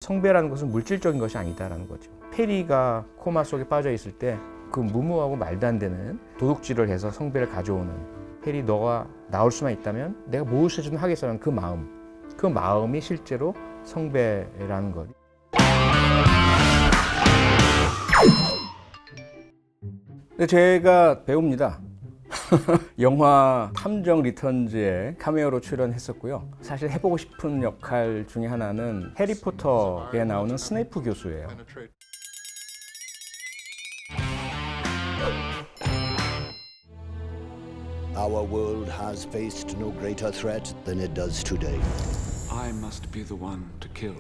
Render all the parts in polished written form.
성배라는 것은 물질적인 것이 아니다라는 거죠. 페리가 코마 속에 빠져 있을 때 그 무모하고 말도 안 되는 도둑질을 해서 성배를 가져오는, 페리 너가 나올 수만 있다면 내가 무엇이든 하겠어라는 그 마음이 실제로 성배라는 것. 근데 제가 배우입니다. 영화 탐정 리턴즈에 카메오로 출연했었고요. 사실 해보고 싶은 역할 중에 하나는 해리포터에 나오는 스네이프 교수예요. Our world has faced no greater threat than it does today. I must be the one to kill.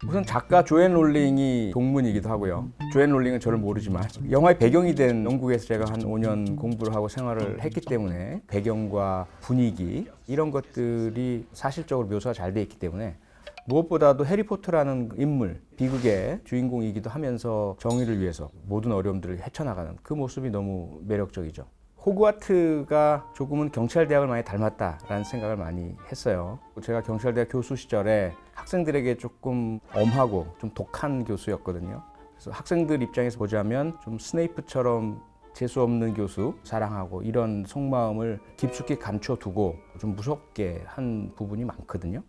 우선 작가 조앤 롤링이 동문이기도 하고요. 조앤 롤링은 저를 모르지만 영화의 배경이 된 영국에서 제가 한 5년 공부를 하고 생활을 했기 때문에 배경과 분위기 이런 것들이 사실적으로 묘사가 잘 돼 있기 때문에 무엇보다도 해리포터라는 인물, 비극의 주인공이기도 하면서 정의를 위해서 모든 어려움들을 헤쳐나가는 그 모습이 너무 매력적이죠. 호그와트가 조금은 경찰대학을 많이 닮았다라는 생각을 많이 했어요. 제가 경찰대학 교수 시절에 학생들에게 조금 엄하고 좀 독한 교수였거든요. 그래서 학생들 입장에서 보자면 좀 스네이프처럼 재수 없는 교수 사랑하고 이런 속마음을 깊숙이 감춰두고 좀 무섭게 한 부분이 많거든요.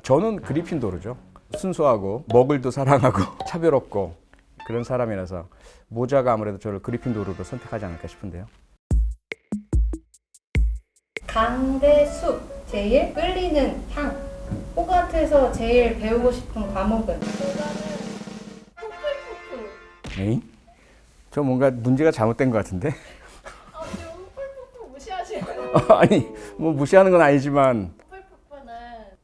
저는 그리핀도르죠. 순수하고 머글도 사랑하고 차별 없고 그런 사람이라서 모자가 아무래도 저를 그리핀도르로 선택하지 않을까 싶은데요. 강대숙 제일 끌리는 향. 호그와트에서 제일 배우고 싶은 과목은? 푸풀푸풀. 에이? 저 뭔가 문제가 잘못된 것 같은데? 지금 푸풀푸풀 무시하시는 아니 뭐 무시하는 건 아니지만 푸풀푸풀은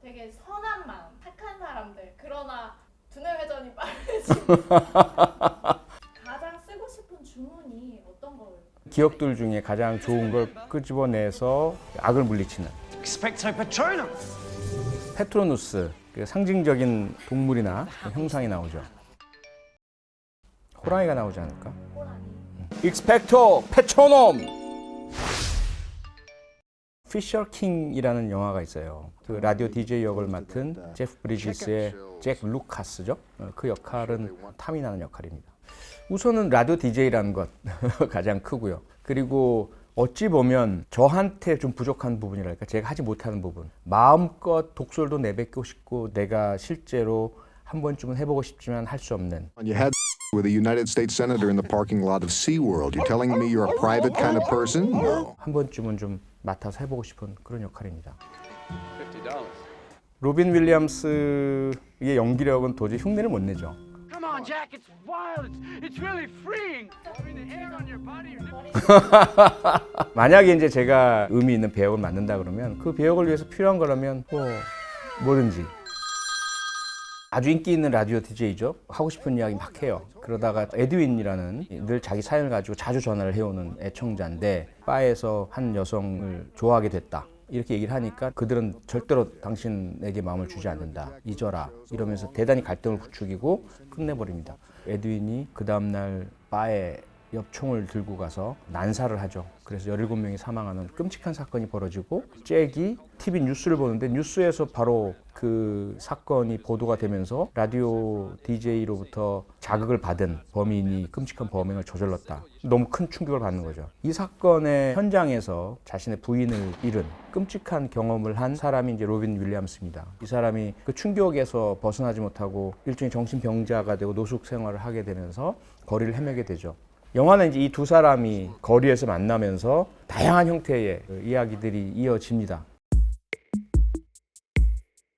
되게 선한 마음, 착한 사람들. 그러나 두뇌 회전이 빠르지. 가장 쓰고 싶은 주문이 어떤 거예요? 기억들 중에 가장 좋은 걸 끄집어내서 악을 물리치는 Expecto Patronum. 페트로누스, 그 상징적인 동물이나 형상이 나오죠. 호랑이가 나오지 않을까? 익스펙토 페트로놈! 피셔 킹이라는 영화가 있어요. 그 라디오 DJ 역을 맡은 제프 브리지스의 잭 루카스죠. 그 역할은 탐이 나는 역할입니다. 우선은 라디오 DJ라는 것 가장 크고요. 그리고 어찌 보면 저한테 좀 부족한 부분이랄까, 제가 하지 못하는 부분. 마음껏 독설도 내뱉고 싶고 내가 실제로 한 번쯤은 해보고 싶지만 할 수 없는. You had with a United States senator in the parking lot of SeaWorld. You're telling me you're a private kind of person? No. 한 번쯤은 좀 맡아서 해보고 싶은 그런 역할입니다. 로빈 윌리엄스의 연기력은 도저히 흉내를 못 내죠. Come on, Jack. It's wild. It's really freeing. I mean, the hair on your body. 만약에 이제 제가 의미 있는 배역을 맡는다 그러면 그 배역을 위해서 필요한 거라면 뭐든지. 아주 인기 있는 라디오 DJ죠. 하고 싶은 이야기 막 해요. 그러다가 에드윈이라는 늘 자기 사연을 가지고 자주 전화를 해오는 애청자인데 바에서 한 여성을 좋아하게 됐다. 이렇게 얘기를 하니까 그들은 절대로 당신에게 마음을 주지 않는다. 잊어라. 이러면서 대단히 갈등을 부추기고 끝내버립니다. 에드윈이 그 다음날 바에 엽총을 들고 가서 난사를 하죠. 그래서 17명이 사망하는 끔찍한 사건이 벌어지고 잭이 TV 뉴스를 보는데 뉴스에서 바로 그 사건이 보도가 되면서 라디오 DJ로부터 자극을 받은 범인이 끔찍한 범행을 저질렀다. 너무 큰 충격을 받는 거죠. 이 사건의 현장에서 자신의 부인을 잃은 끔찍한 경험을 한 사람이 이제 로빈 윌리엄스입니다. 이 사람이 그 충격에서 벗어나지 못하고 일종의 정신병자가 되고 노숙 생활을 하게 되면서 거리를 헤매게 되죠. 영화는 이제 이 두 사람이 거리에서 만나면서 다양한 형태의 이야기들이 이어집니다.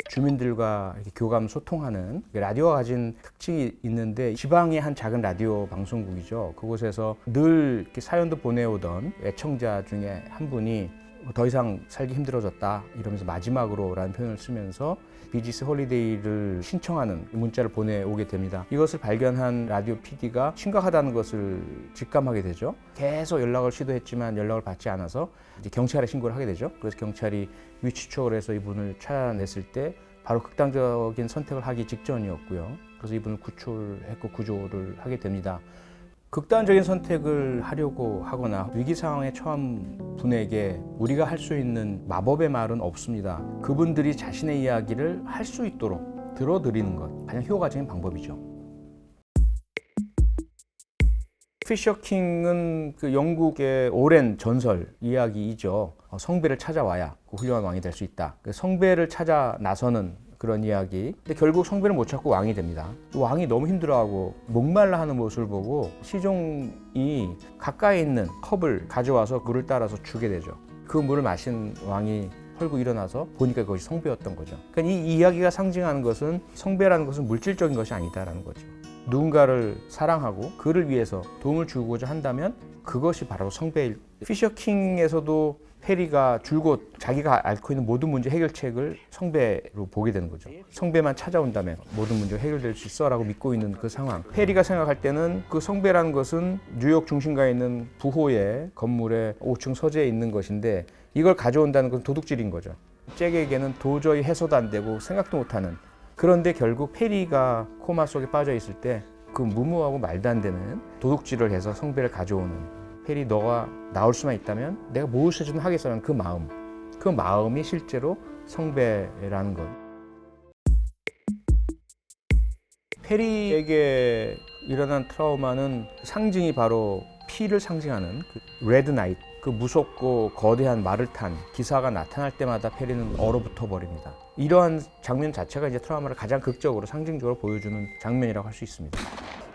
주민들과 이렇게 교감 소통하는 라디오가 가진 특징이 있는데 지방의 한 작은 라디오 방송국이죠. 그곳에서 늘 이렇게 사연도 보내오던 애청자 중에 한 분이 더 이상 살기 힘들어졌다 이러면서 마지막으로라는 표현을 쓰면서 비지스 홀리데이를 신청하는 문자를 보내오게 됩니다. 이것을 발견한 라디오 PD가 심각하다는 것을 직감하게 되죠. 계속 연락을 시도했지만 연락을 받지 않아서 이제 경찰에 신고를 하게 되죠. 그래서 경찰이 위치 추적을 해서 이분을 찾아냈을 때 바로 극단적인 선택을 하기 직전이었고요. 그래서 이분을 구출했고 구조를 하게 됩니다. 극단적인 선택을 하려고 하거나 위기 상황에 처한 분에게 우리가 할 수 있는 마법의 말은 없습니다. 그분들이 자신의 이야기를 할 수 있도록 들어드리는 것, 가장 효과적인 방법이죠. 피셔킹은 그 영국의 오랜 전설 이야기이죠. 성배를 찾아와야 그 훌륭한 왕이 될 수 있다. 그 성배를 찾아 나서는 그런 이야기. 근데 결국 성배를 못 찾고 왕이 됩니다. 왕이 너무 힘들어하고 목말라 하는 모습을 보고 시종이 가까이 있는 컵을 가져와서 물을 따라서 주게 되죠. 그 물을 마신 왕이 헐고 일어나서 보니까 그것이 성배였던 거죠. 그러니까 이 이야기가 상징하는 것은 성배라는 것은 물질적인 것이 아니다라는 거죠. 누군가를 사랑하고 그를 위해서 도움을 주고자 한다면 그것이 바로 성배일. 피셔킹에서도 페리가 줄곧 자기가 앓고 있는 모든 문제 해결책을 성배로 보게 되는 거죠. 성배만 찾아온다면 모든 문제가 해결될 수 있어 라고 믿고 있는 그 상황. 페리가 생각할 때는 그 성배라는 것은 뉴욕 중심가에 있는 부호의 건물의 5층 서재에 있는 것인데 이걸 가져온다는 건 도둑질인 거죠. 잭에게는 도저히 해소도 안 되고 생각도 못하는. 그런데 결국 페리가 코마 속에 빠져 있을 때 그 무모하고 말도 안 되는 도둑질을 해서 성배를 가져오는, 페리 너가 나올 수만 있다면 내가 무엇이든 하겠어라는 그 마음이 실제로 성배라는 것. 페리에게 일어난 트라우마는 상징이 바로 피를 상징하는 그 레드 나이트, 그 무섭고 거대한 말을 탄 기사가 나타날 때마다 페리는 얼어붙어 버립니다. 이러한 장면 자체가 이제 트라우마를 가장 극적으로 상징적으로 보여주는 장면이라고 할 수 있습니다.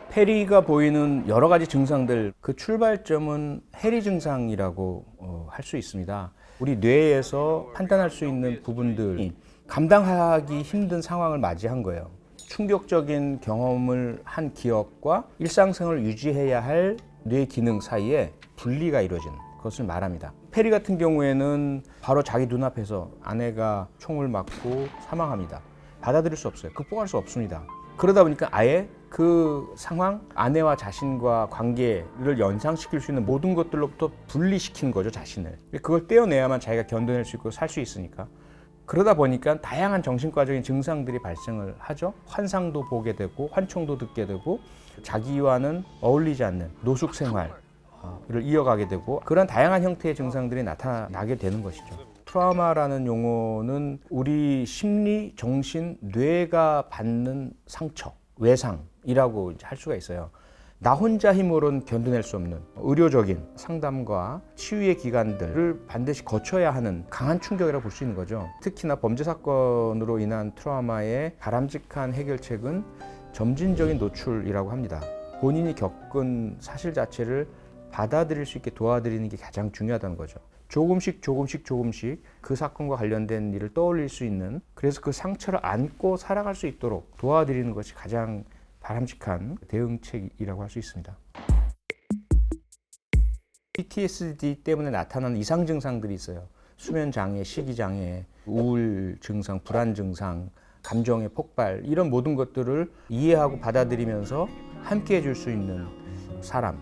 페리가 보이는 여러 가지 증상들, 그 출발점은 해리 증상이라고 할 수 있습니다. 우리 뇌에서 판단할 수 있는 부분들이 감당하기 힘든 상황을 맞이한 거예요. 충격적인 경험을 한 기억과 일상생활을 유지해야 할 뇌 기능 사이에 분리가 이루어지는 것을 말합니다. 페리 같은 경우에는 바로 자기 눈앞에서 아내가 총을 맞고 사망합니다. 받아들일 수 없어요. 극복할 수 없습니다. 그러다 보니까 아예 그 상황, 아내와 자신과 관계를 연상시킬 수 있는 모든 것들로부터 분리시킨 거죠, 자신을. 그걸 떼어내야만 자기가 견뎌낼 수 있고 살 수 있으니까. 그러다 보니까 다양한 정신과적인 증상들이 발생을 하죠. 환상도 보게 되고 환청도 듣게 되고 자기와는 어울리지 않는 노숙 생활을 이어가게 되고 그런 다양한 형태의 증상들이 나타나게 되는 것이죠. 트라우마라는 용어는 우리 심리, 정신, 뇌가 받는 상처, 외상이라고 할 수가 있어요. 나 혼자 힘으로는 견뎌낼 수 없는 의료적인 상담과 치유의 기관들을 반드시 거쳐야 하는 강한 충격이라고 볼 수 있는 거죠. 특히나 범죄 사건으로 인한 트라우마의 바람직한 해결책은 점진적인 노출이라고 합니다. 본인이 겪은 사실 자체를 받아들일 수 있게 도와드리는 게 가장 중요하다는 거죠. 조금씩 그 사건과 관련된 일을 떠올릴 수 있는, 그래서 그 상처를 안고 살아갈 수 있도록 도와드리는 것이 가장 바람직한 대응책이라고 할 수 있습니다. PTSD 때문에 나타나는 이상 증상들이 있어요. 수면 장애, 식이 장애, 우울 증상, 불안 증상, 감정의 폭발, 이런 모든 것들을 이해하고 받아들이면서 함께 해줄 수 있는 사람,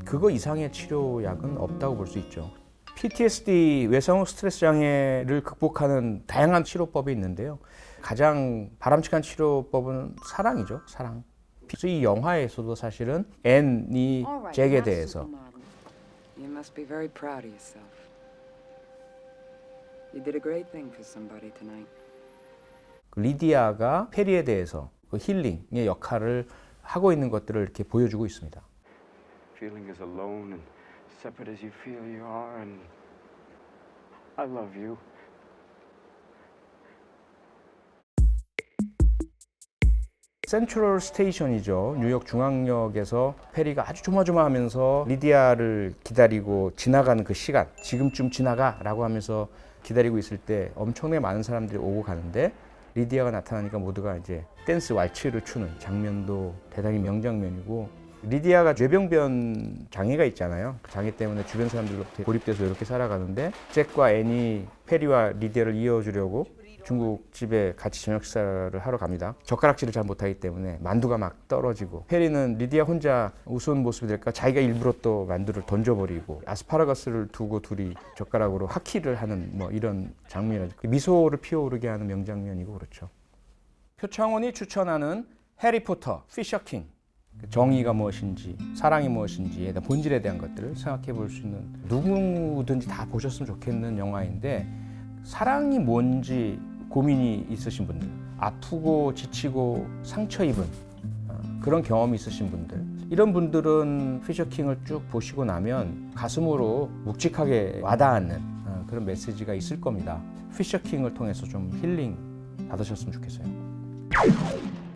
그거 이상의 치료약은 없다고 볼 수 있죠. PTSD, 외상후 스트레스 장애를 극복하는 다양한 치료법이 있는데요. 가장 바람직한 치료법은 사랑이죠, 사랑. 그래서 이 영화에서도 사실은 앤이 잭에 대해서 You must be very proud of yourself. You did a great thing for somebody tonight. 리디아가 페리에 대해서 그 힐링의 역할을 하고 있는 것들을 이렇게 보여주고 있습니다. Feeling as alone and separate as you feel you are, and I love you. 센트럴 스테이션이죠. 뉴욕 중앙역에서 페리가 아주 조마조마하면서 리디아를 기다리고 지나가는 그 시간, 지금쯤 지나가라고 하면서 기다리고 있을 때 엄청나게 많은 사람들이 오고 가는데 리디아가 나타나니까 모두가 이제 댄스 왈츠를 추는 장면도 대단히 명장면이고, 리디아가 뇌병변 장애가 있잖아요. 그 장애 때문에 주변 사람들로부터 고립돼서 이렇게 살아가는데 잭과 앤이 페리와 리디아를 이어주려고 중국집에 같이 저녁 식사를 하러 갑니다. 젓가락질을 잘 못하기 때문에 만두가 막 떨어지고, 페리는 리디아 혼자 우스운 모습이 될까 자기가 일부러 또 만두를 던져버리고, 아스파라거스를 두고 둘이 젓가락으로 하키를 하는 뭐 이런 장면이죠. 미소를 피어오르게 하는 명장면이고 그렇죠. 표창원이 추천하는 해리포터, 피셔킹. 정의가 무엇인지, 사랑이 무엇인지에 대한 본질에 대한 것들을 생각해 볼 수 있는 누구든지 다 보셨으면 좋겠는 영화인데 사랑이 뭔지 고민이 있으신 분들, 아프고 지치고 상처 입은 그런 경험이 있으신 분들, 이런 분들은 피셔킹을 쭉 보시고 나면 가슴으로 묵직하게 와닿는 그런 메시지가 있을 겁니다. 피셔킹을 통해서 좀 힐링 받으셨으면 좋겠어요.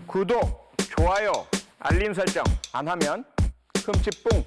구독, 좋아요, 알림 설정 안 하면 흠칫뿡